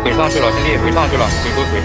鬼上去了，兄弟，鬼上去了，鬼鬼鬼。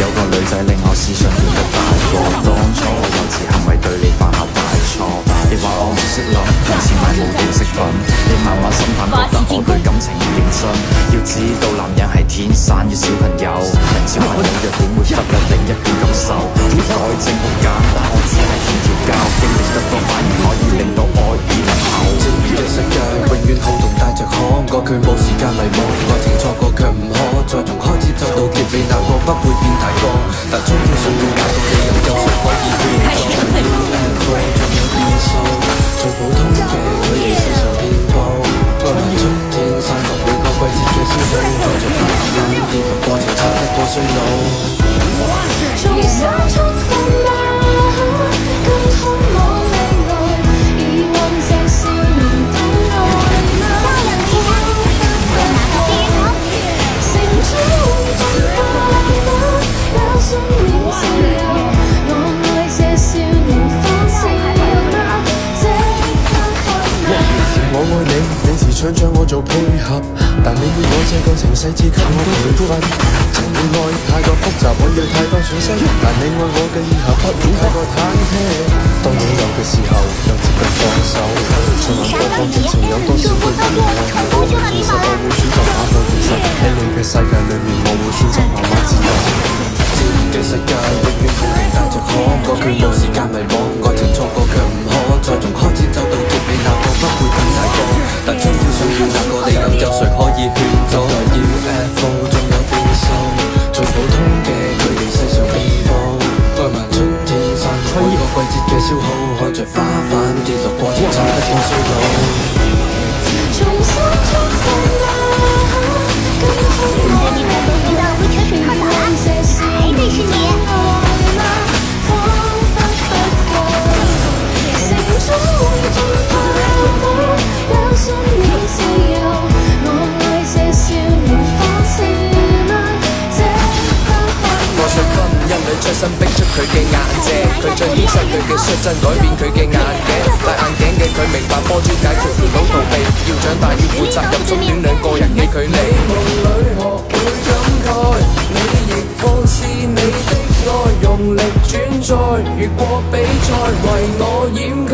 有個女仔令我思想變得大個，當初我幼稚行為對你犯下大錯。你話我唔識諗，用錢買冇點識品，你慢慢審判覺得我對感情唔認真。要知道男人係天生與小朋友，小朋友弱點會忽略另一半感受。要改正好簡單，我只係欠條教，經歷得多反而可以令到愛意濃厚。正義嘅世界永遠好動帶着可愛，佢冇時間迷惘，愛情錯過卻唔可再從開始走到結尾，那個不會變大個，但終於想要那個理由，有誰可以勸阻？仲有變數，最普通嘅佢哋世上遍佈，愛埋春天散落每個季節嘅消耗，在着發現呢個過程差得過衰老。重新出發吧，更渴望未來，疑惑這少年都愛嗎？成長會進化嗎？也信念自由，我愛這少年方知嗎？這分開嗎？我愛你，你時常將我做配合，但你要我這個情細緻給我培訓。情與愛太過複雜，我要太多損失，但你愛我嘅以後不會太過忐忑。當擁有嘅時候，又接近放手，循環播放激情有多少個以後？其實我會選擇打破現實，喺你嘅世界裏面，我會選擇慢慢自由。自然嘅世界永遠好平帶着可愛，佢冇時間迷惘，愛情錯過卻唔可再從開始走到結尾，那個不會變大個，但終於想要那個理由，有誰可以勸阻？要 UFO 仲有變數，最普通嘅佢哋世上遍佈，愛埋春天散落每個季節嘅消耗，看着花瓣跌落過程差得過衰老。重新出發吧，更渴望未來，疑惑這少年都愛嗎？彷彿不過，成長會進化嗎？有信念自由，我愛這少年方知嗎？這分開嗎？我想婚姻裏將身逼出佢嘅眼睛，佢將犧牲佢嘅率真改變佢嘅眼鏡，戴眼鏡嘅佢明白波珠解決唔到逃避，要長大要負責任，縮短兩個人嘅距離。夢裏學會感慨，你亦放肆你的愛，用力轉載，越過比賽為我掩蓋。